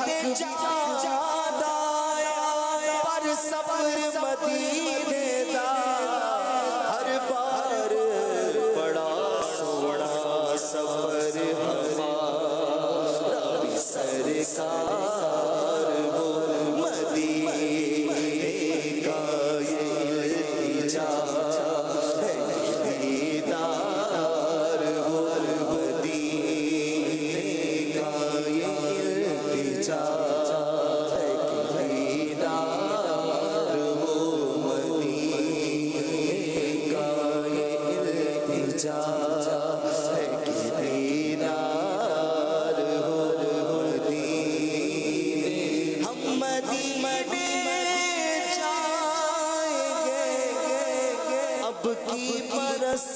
بھی جان آیا پر سفر مدینے دا ہر بار بڑا سونا سفر ہمارا بھی سرکار ہو مدینے کا یہ التجا ہے دیدار ہو مدینے کا یہ التجا ہے دیدار ہو مدینے کا یہ التجا ہے دیدار ہو مدینے ہم مدینے جائیں گے اب کی برس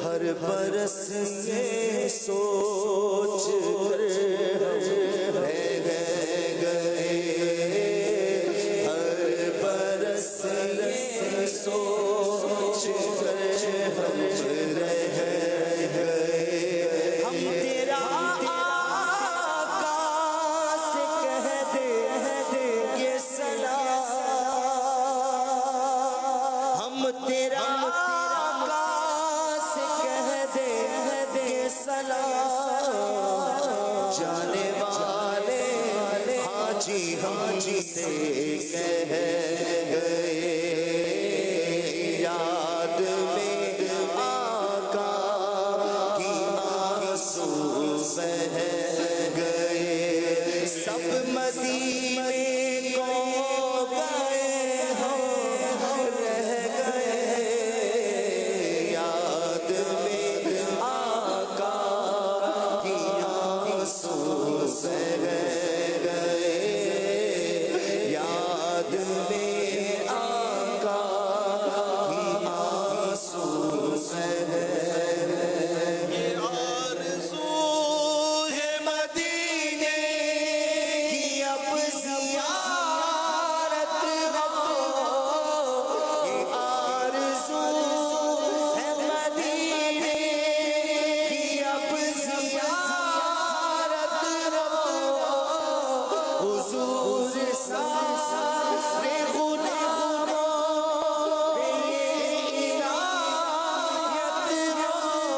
ہر برس یہ سوچ کر رہ گئے ہر برس یہ سوچ کر ہم رہ گئے ہم تیرا آقا سے کہہ دے یہ سلام ہم تیرا آقا سے کہہ دے یہ سلام جانے والے حاجی حاجی سے کہہ گئے یاد میں آقا کی آنسو بہہ گئے سب مدینے کو گئے ہم رہ گئے یاد میں آقا کی آنسو بہہ گئے یاد میں آقا کی آنسو بہہ گئے آرزو ہے مدینے کی اب زیارت ہو یہ آرزو ہے مدینے کی اب زیارت ہو حضور سارے غلاموں پہ یہ عنایت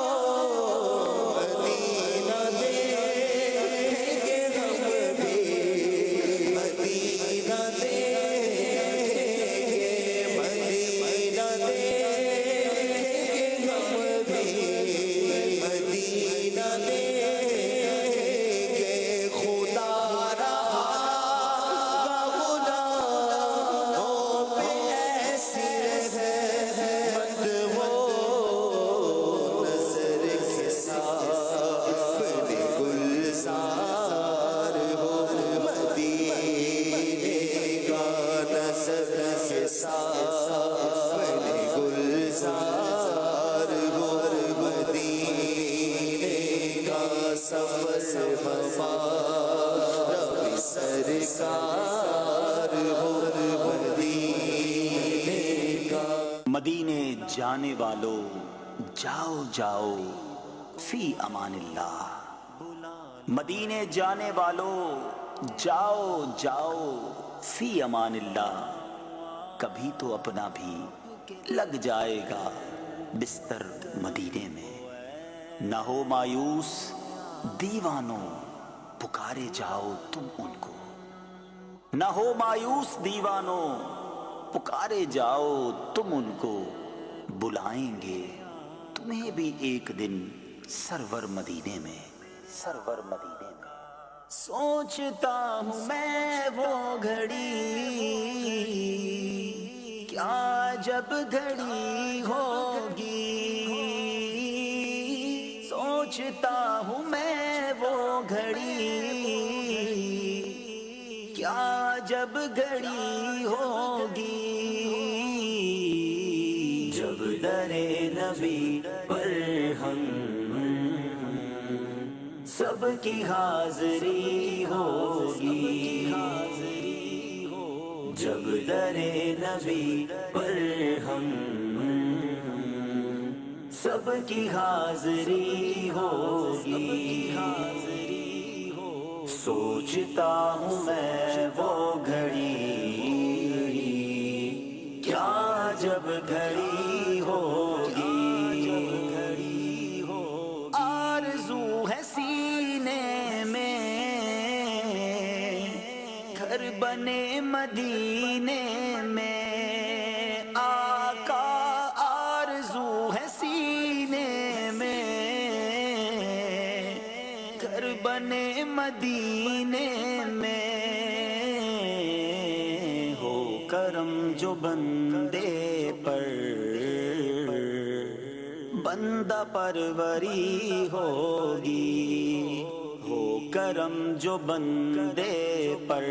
ہو مدینہ دیکھیں گے ہم بھی مدینہ دیکھیں گے مدینہ دیکھیں گے ہم بھی مدینہ دیکھیں گے خدا رہا غلاموں پہ ایسی رحمت ہو نظر کے ساتھ گلزار ہو مدینے کا نظر کے ساتھ گلزار ہو مدینے کا سفر ہمارا بھی سرکار ہو مدینے کا مدینے جانے والو جاؤ جاؤ فی امان اللہ مدینے جانے والو جاؤ جاؤ فی امان اللہ کبھی تو اپنا بھی لگ جائے گا بستر مدینے میں نہ ہو مایوس دیوانوں پکارے جاؤ تم ان کو نہ ہو مایوس دیوانوں پکارے جاؤ تم ان کو بلائیں گے تمہیں بھی ایک دن سرور مدینے میں سوچتا ہوں میں وہ گھڑی کیا جب گھڑی ہوگی سوچتا ہوں میں وہ گھڑی کیا جب گھڑی ہوگی جب در نبی پر ہم سب کی حاضری ہوگی جب در نبی پر ہم سب کی حاضری ہوگی سوچتا ہوں میں وہ گھڑی کیا جب گھڑی ہوگی، آرزو ہے سینے میں گھر بنے مدینے میں، آقا آرزو ہے سینے میں گھر بنے مدینے میں، ہو کرم جو بندے پر بندہ پروری ہوگی، ہو کرم جو بندے پر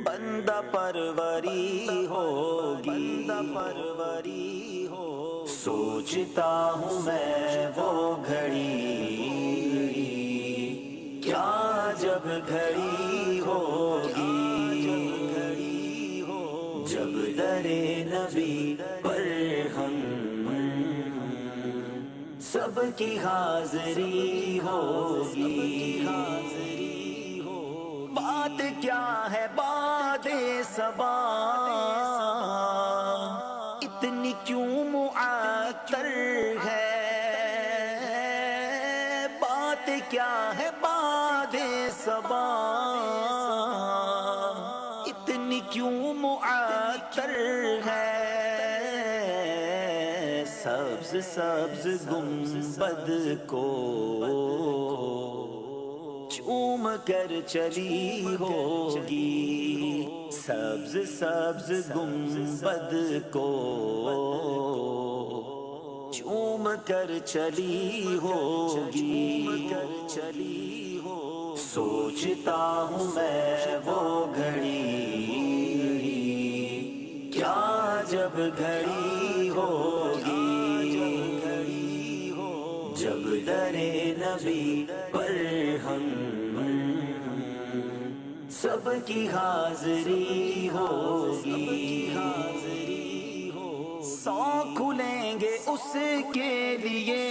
بندہ پروری ہوگی، سوچتا ہوں میں وہ گھڑی کیا جب گھڑی ہوگی، جب در نبی پر ہم سب کی حاضری ہوگی، بات کیا ہے باد صبا اتنی کیوں معطر ہے، بات کیا ہے باد صبا اتنی کیوں معطر ہے، سبز سبز گنبد کو چوم کر چلی ہوگی، سبز سبز گنبد کو چوم کر چلی ہوگی، سوچتا ہوں میں وہ گھڑی کیا جب گھڑی ہوگی، جب در نبی پر ہم سب کی حاضری ہوگی، سو کھلیں گے اس کے لیے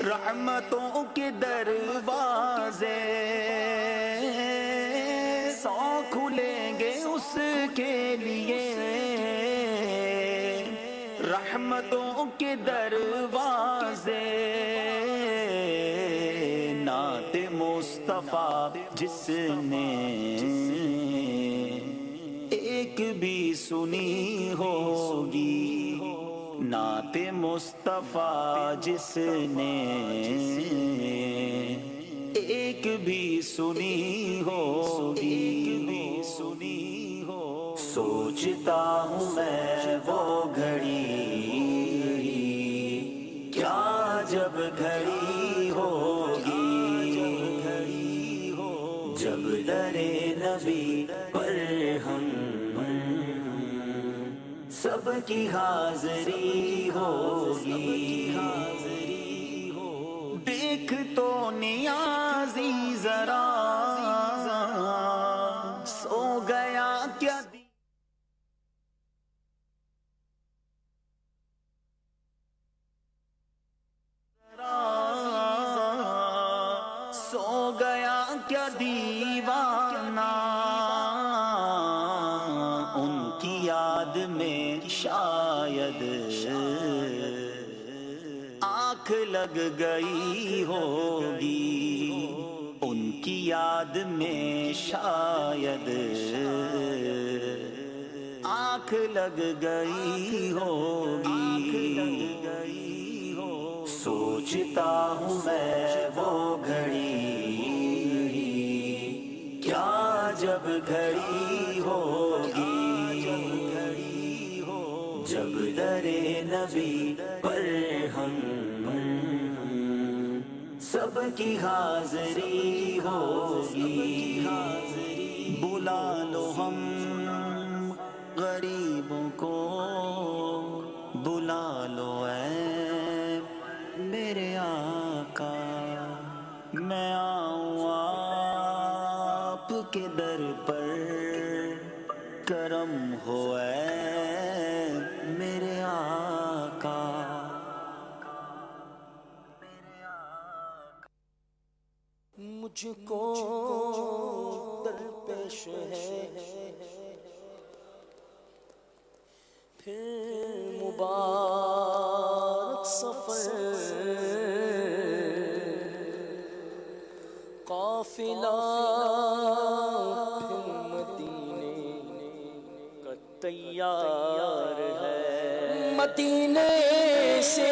رحمتوں کے دروازے، سو کھلیں گے اس کے لیے رحمتوں کے دروازے، نعت مصطفیٰ جس نے ایک بھی سنی ہوگی، نعت مصطفیٰ جس نے ایک بھی سنی ہوگی، سوچتا ہوں میں وہ گھڑی کیا جب گھڑی ہوگی، جب در نبی پر ہم سب کی حاضری ہوگی، دیکھ تو نیازی ذرا سو گیا کیا سو گیا کیا دیوانہ ان کی یاد میں شاید آنکھ لگ گئی ہوگی، ان کی یاد میں شاید آنکھ لگ گئی ہوگی، سوچتا ہوں میں وہ گھڑی کیا جب گھڑی ہوگی، جب در نبی پر ہم سب کی حاضری ہوگی، بلا لو ہم غریبوں کو، بلا لو اے میرے آقا، میں آؤں آپ کے در پر، کرم ہو اے میرے آقا، مجھ کو درپیش ہے پھر مبارک سفر قافلہ پھر مدینے کا تیار ہے مدینے سے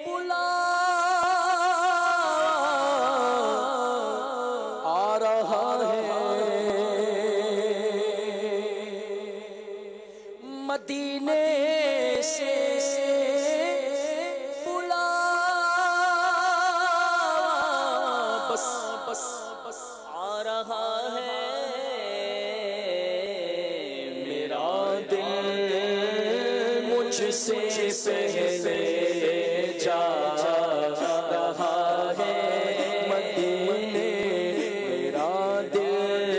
بلا آ رہا ہے مدینے سے بلا بس آ رہا ہے میرا دل مجھ سے پہلے جا رہا ہے مدینے میرا دل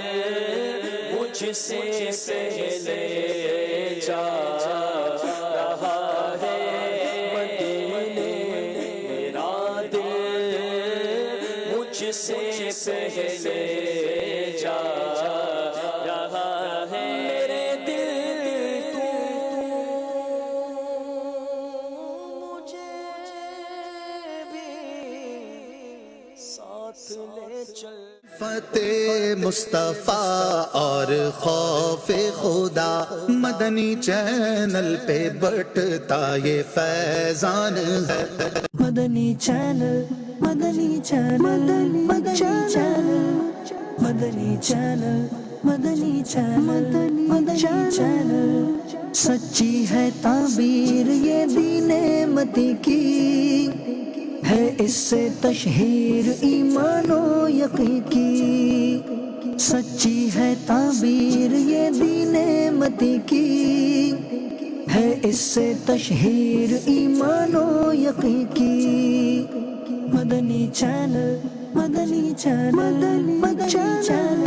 مجھ سے پہلے جا رہا ہے مدینے میرا دل مجھ سے پہلے جا رہا ہے میرے دل تو مجھے بھی ساتھ لے چل فتح مصطفیٰ اور خوف خدا مدنی چینل پہ بٹتا یہ فیضان ہے مدنی چینل مدنی چینل مدنی چینل مدنی چینل مدنی چینل مدنی چینل سچی ہے تعبیر یہ دین متی کی ہے اس سے تشہیر ایمان و یقین کی سچی ہے تعبیر یہ دین متی کی ہے اس سے تشہیر ایمان و یقین کی مدنی چینل مدنی چینل مدنی چینل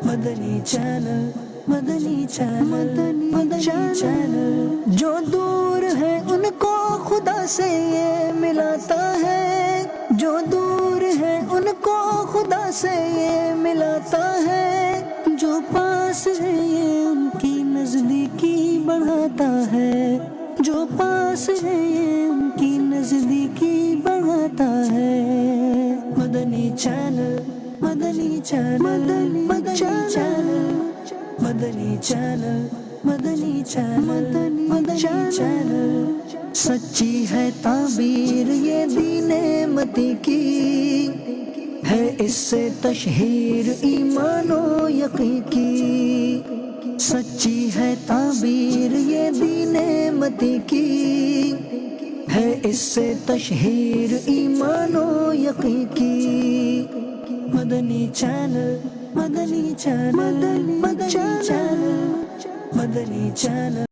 مدنی چینل مدنی چینل مدنی چینل جو دور ہے ان کو خدا سے یہ ملاتا ہے جو دور ہے ان کو خدا سے یہ ملاتا ہے جو پاس ہے یہ ان کی نزدیکی بڑھاتا ہے جو پاس ہے یہ ان کی نزدیکی بڑھاتا ہے مدنی چینل مدنی چینل مدنی چینل مدنی چینل مدنی چینل مدنی چینل سچی ہے تعبیر یہ دین متی کی ہے اس سے تشہیر ایمان و یقین کی سچی ہے تعبیر یہ دین متی کی ہے اس سے تشہیر ایمان و یقین کی مدنی چینل مدنی چینل مدنی چینل مدنی چینل